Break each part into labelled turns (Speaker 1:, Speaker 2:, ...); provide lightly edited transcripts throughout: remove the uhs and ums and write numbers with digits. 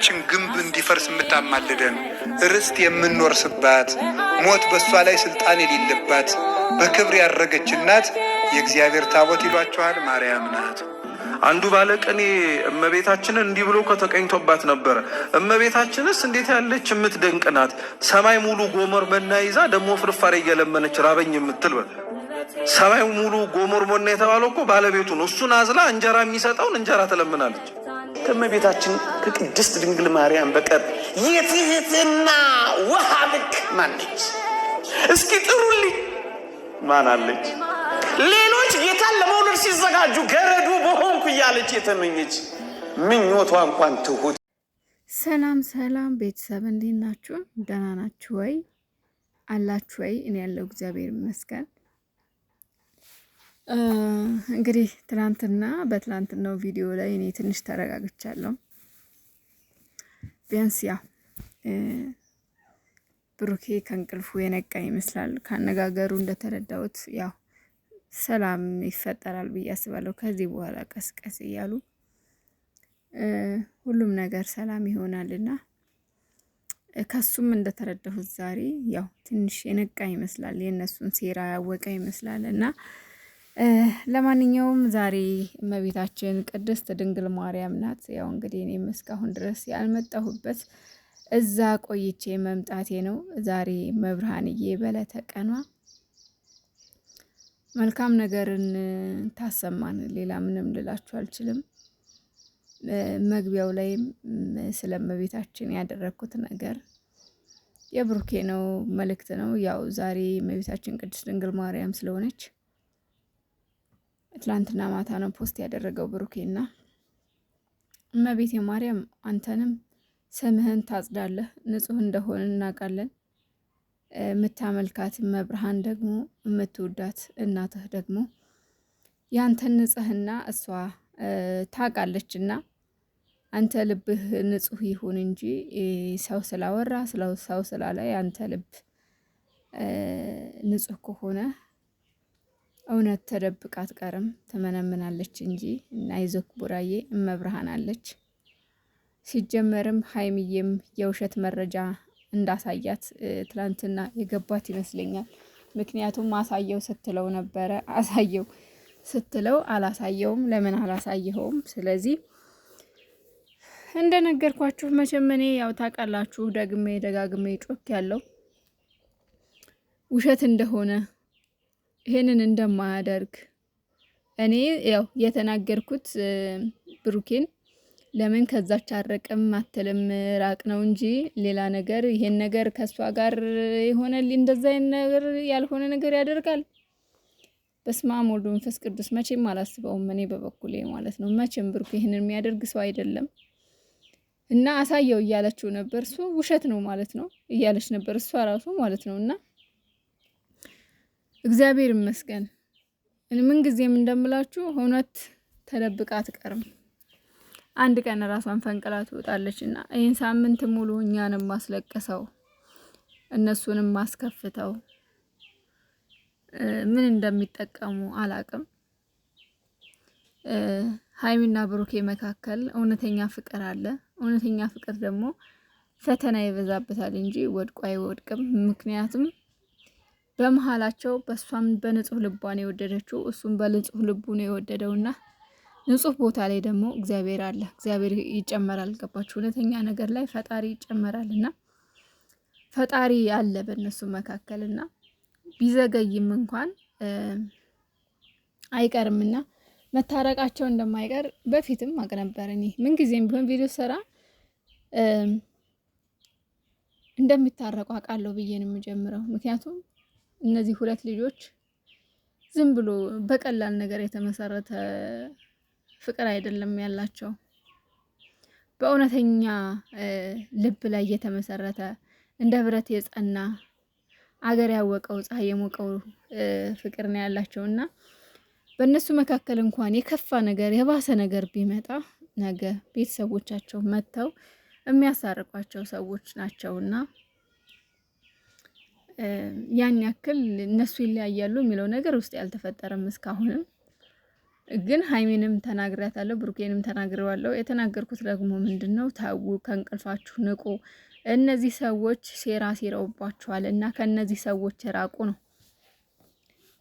Speaker 1: ችን ግንብ እንዲፈርስ የምታማልደን ርስት የምንወርስባት ሞት በሷ ላይ ስልጣን የሌለባት በክብር ያረገች እናት የእግዚአብሔር ታቦት ይሏቸዋል ማርያም ናት።
Speaker 2: አንዱ ባለቅኔ እመቤታችንን እንዲህ ብሎ ከተቀኝቶባት ነበር። እመቤታችንስ እንዴት ያለች የምትደንቅ ናት! ሰማይ ሙሉ ጎመር መና ይዛ ደግሞ ፍርፋሪ እየለመነች ራበኝ የምትል ሰማይ ሙሉ ጎመር መና የተባለው እኮ ባለቤቱ ነው። እሱን አዝላ እንጀራ የሚሰጠውን እንጀራ ትለምናለች።
Speaker 3: ከእመቤታችን ከቅድስት ድንግል ማርያም በቀር የትህትና ውሃ ልክ ማነች? እስኪ ጥሩልኝ፣ ማን አለች? ሌሎች ጌታን ለመውለድ ሲዘጋጁ ገረዱ በሆንኩ እያለች የተመኘች ምኞቷ እንኳን ትሁት።
Speaker 4: ሰላም ሰላም ቤተሰብ እንዴት ናችሁ? ደህና ናችሁ ወይ? አላችሁ ወይ? እኔ ያለው እግዚአብሔር ይመስገን። እንግዲህ በትላንትናው ቪዲዮ ላይ እኔ ትንሽ ተረጋግቻለሁ። ቢያንስ ያው ብሩኬ ከእንቅልፉ የነቃ ይመስላል። ካነጋገሩ እንደተረዳሁት ያው ሰላም ይፈጠራል ብዬ አስባለሁ። ከዚህ በኋላ ቀስቀስ እያሉ ሁሉም ነገር ሰላም ይሆናልና ከሱም እንደተረዳሁት ዛሬ ያው ትንሽ የነቃ ይመስላል። የነሱን ሴራ ያወቀ ይመስላልና ለማንኛውም ዛሬ እመቤታችን ቅድስት ድንግል ማርያም ናት። ያው እንግዲህ እኔም እስካሁን ድረስ ያልመጣሁበት እዛ ቆይቼ መምጣቴ ነው። ዛሬ መብርሃንዬ በዕለተ ቀኗ መልካም ነገርን ታሰማን። ሌላ ምንም ልላችሁ አልችልም። መግቢያው ላይም ስለ እመቤታችን ያደረኩት ነገር የብሩኬ ነው መልእክት ነው። ያው ዛሬ እመቤታችን ቅድስት ድንግል ማርያም ስለሆነች ትላንትና ማታ ነው ፖስት ያደረገው ብሩኬና እመቤቴ ማርያም አንተንም ስምህን ታጽዳለህ፣ ንጹህ እንደሆነ እናውቃለን። የምታመልካት መብርሃን ደግሞ የምትወዳት እናትህ ደግሞ ያንተን ንጽህና እሷ ታውቃለችና አንተ ልብህ ንጹህ ይሁን እንጂ ሰው ስላወራ ሰው ስላለ ያንተ ልብ ንጹህ ከሆነ እውነት ተደብቃ አትቀርም፣ ትመነምናለች እንጂ። እና ይዘክ ቡራዬ እመብርሃን አለች። ሲጀመርም ሀይሚዬም የውሸት መረጃ እንዳሳያት ትላንትና የገባት ይመስለኛል። ምክንያቱም አሳየው ስትለው ነበረ። አሳየው ስትለው አላሳየውም። ለምን አላሳየኸውም? ስለዚህ እንደነገርኳችሁ መቼም እኔ ያው ታውቃላችሁ ደጋግሜ ጮክ ያለው ውሸት እንደሆነ ይሄንን እንደማያደርግ እኔ ያው የተናገርኩት ብሩኬን ለምን ከዛች አረቅም አትልም ራቅ ነው እንጂ ሌላ ነገር ይሄን ነገር ከሷ ጋር ይሆነልኝ እንደዛ ነገር ያልሆነ ነገር ያደርጋል። በስመ አብ ወወልድ ወመንፈስ ቅዱስ መቼም አላስበውም እኔ በበኩሌ ማለት ነው። መቼም ብሩኬ ይሄንን የሚያደርግ ሰው አይደለም። እና አሳየው እያለችው ነበር። እሱ ውሸት ነው ማለት ነው እያለች ነበር እሷ ራሱ ማለት ነውና እግዚአብሔር ይመስገን። ምን ጊዜም እንደምላችሁ እውነት ተደብቃ አትቀርም። አንድ ቀን ራሷን ፈንቅላ ትወጣለችና ይሄን ሳምንት ሙሉ እኛንም ማስለቀሰው እነሱንም ማስከፍተው ምን እንደሚጠቀሙ አላቅም። ሀይሚና ብሩኬ መካከል እውነተኛ ፍቅር አለ። እውነተኛ ፍቅር ደግሞ ፈተና ይበዛበታል እንጂ ወድቆ አይወድቅም። ምክንያቱም በመሃላቸው በሷም በንጹህ ልቧ ነው የወደደችው፣ እሱም በንጹህ ልቡ ነው የወደደውና ንጹህ ቦታ ላይ ደግሞ እግዚአብሔር አለ። እግዚአብሔር ይጨመራል። ገባችሁ? እውነተኛ ነገር ላይ ፈጣሪ ይጨመራልና ፈጣሪ አለ በእነሱ መካከልና ቢዘገይም እንኳን አይቀርምና መታረቃቸው እንደማይቀር በፊትም አቅ ነበር። እኔ ምን ጊዜም ቢሆን ቪዲዮ ሰራ እንደሚታረቁ አውቃለሁ ብዬ ነው የምጀምረው። ምክንያቱም እነዚህ ሁለት ልጆች ዝም ብሎ በቀላል ነገር የተመሰረተ ፍቅር አይደለም ያላቸው። በእውነተኛ ልብ ላይ የተመሰረተ እንደ ብረት የጸና አገር ያወቀው ፀሐይ የሞቀው ፍቅር ነው ያላቸውና በእነሱ መካከል እንኳን የከፋ ነገር የባሰ ነገር ቢመጣ ነገ ቤተሰቦቻቸው መጥተው የሚያሳርቋቸው ሰዎች ናቸውና ያን ያክል እነሱ ይለያያሉ የሚለው ነገር ውስጥ ያልተፈጠረም እስካሁንም ግን ሀይሚንም ተናግሬያታለሁ፣ ብሩኬንም ተናግሬዋለሁ። የተናገርኩት ደግሞ ምንድነው ታው ከእንቅልፋችሁ ንቁ። እነዚህ ሰዎች ሴራ ሴረውባችኋል እና ከነዚህ ሰዎች ራቁ ነው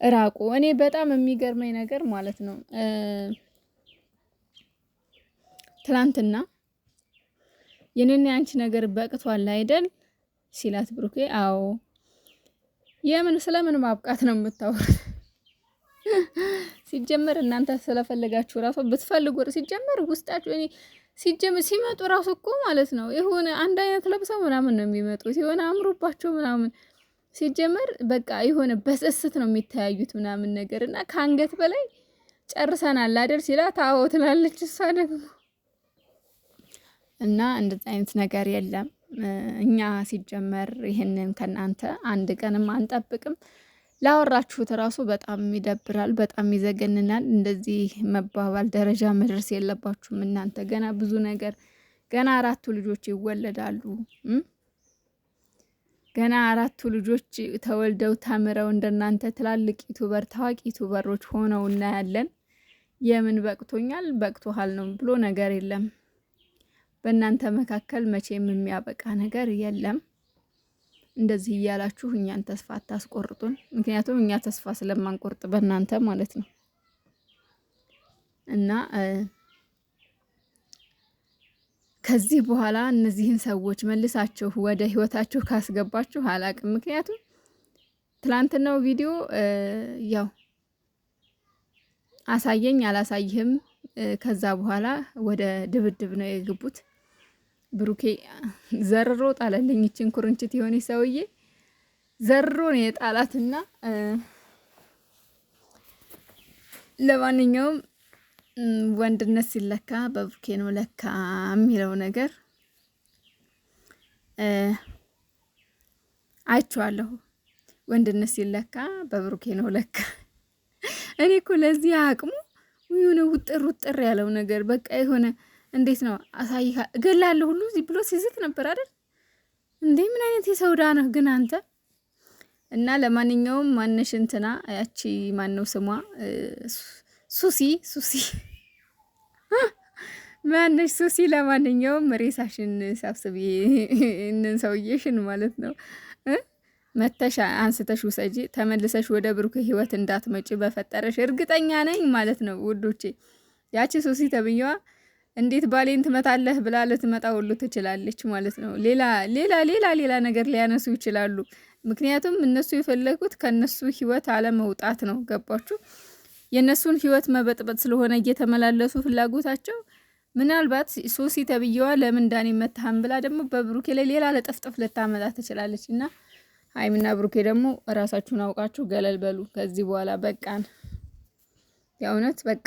Speaker 4: ራቁ። እኔ በጣም የሚገርመኝ ነገር ማለት ነው ትላንትና የኔና ያንቺ ነገር በቅቷል አይደል ሲላት ብሩኬ አዎ የምን ስለምን ማብቃት ነው የምታወሩት? ሲጀመር እናንተ ስለፈለጋችሁ ራሱ ብትፈልጉ ሲጀመር ውስጣችሁ እኔ ሲጀመር ሲመጡ ራሱ እኮ ማለት ነው የሆነ አንድ አይነት ለብሰው ምናምን ነው የሚመጡት የሆነ አምሮባቸው ምናምን ሲጀመር በቃ የሆነ በስስት ነው የሚተያዩት ምናምን ነገር እና ከአንገት በላይ ጨርሰናል አይደል ሲላት አዎ ትላለች እሷ ደግሞ እና እንደዚህ አይነት ነገር የለም። እኛ ሲጀመር ይሄንን ከናንተ አንድ ቀንም አንጠብቅም። ላወራችሁት ራሱ በጣም ይደብራል፣ በጣም ይዘገንናል። እንደዚህ መባባል ደረጃ መድረስ የለባችሁም እናንተ። ገና ብዙ ነገር ገና 4 ልጆች ይወለዳሉ። ገና 4 ልጆች ተወልደው ተምረው እንደናንተ ትላልቅ ዩቲዩበር ታዋቂ ዩቲዩበሮች ሆነው እናያለን። የምን በቅቶኛል በቅቶሃል ነው ብሎ ነገር የለም። በእናንተ መካከል መቼም የሚያበቃ ነገር የለም። እንደዚህ እያላችሁ እኛን ተስፋ አታስቆርጡን። ምክንያቱም እኛ ተስፋ ስለማንቆርጥ በእናንተ ማለት ነው። እና ከዚህ በኋላ እነዚህን ሰዎች መልሳችሁ ወደ ህይወታችሁ ካስገባችሁ አላቅም። ምክንያቱም ትላንትናው ቪዲዮ ያው አሳየኝ አላሳይህም፣ ከዛ በኋላ ወደ ድብድብ ነው የገቡት። ብሩኬ ዘርሮ ጣለልኝ። እችን ኩርንችት የሆነ ሰውዬ ዘርሮ ነው የጣላትና ለማንኛውም ወንድነት ሲለካ በብሩኬ ነው ለካ የሚለው ነገር አይቼዋለሁ። ወንድነት ሲለካ በብሩኬ ነው ለካ። እኔ እኮ ለዚህ አቅሙ የሆነ ውጥር ያለው ነገር በቃ የሆነ እንዴት ነው አሳይካ እገላለሁ ሁሉ እዚህ ብሎ ሲዝት ነበር አይደል እንዴ? ምን አይነት የሰውዳ ነህ ግን አንተ? እና ለማንኛውም ማነሽ እንትና ያቺ ማነው ስሟ ሱሲ ማነሽ ሱሲ። ለማንኛውም ሬሳሽን ሰብስቢ እነን ሰውዬሽን ማለት ነው መተሽ አንስተሽ ውሰጂ። ተመልሰሽ ወደ ብሩክ ህይወት እንዳትመጪ በፈጠረሽ እርግጠኛ ነኝ ማለት ነው ውዶቼ። ያቺ ሱሲ ተብዬዋ እንዴት ባሌን ትመታለህ ብላ ልትመጣ ሁሉ ትችላለች ማለት ነው። ሌላ ነገር ሊያነሱ ይችላሉ። ምክንያቱም እነሱ የፈለጉት ከነሱ ህይወት አለመውጣት ነው። ገባችሁ? የነሱን ህይወት መበጥበጥ ስለሆነ እየተመላለሱ ፍላጎታቸው። ምናልባት ሱሲ ተብዬዋ ለምን ዳኒ መታህም ብላ ደግሞ በብሩኬ ላይ ሌላ ለጥፍጥፍ ልታመጣ ትችላለች። እና ሀይሚና ብሩኬ ደግሞ ራሳችሁን አውቃችሁ ገለል በሉ። ከዚህ በኋላ በቃን፣ የእውነት በቃ።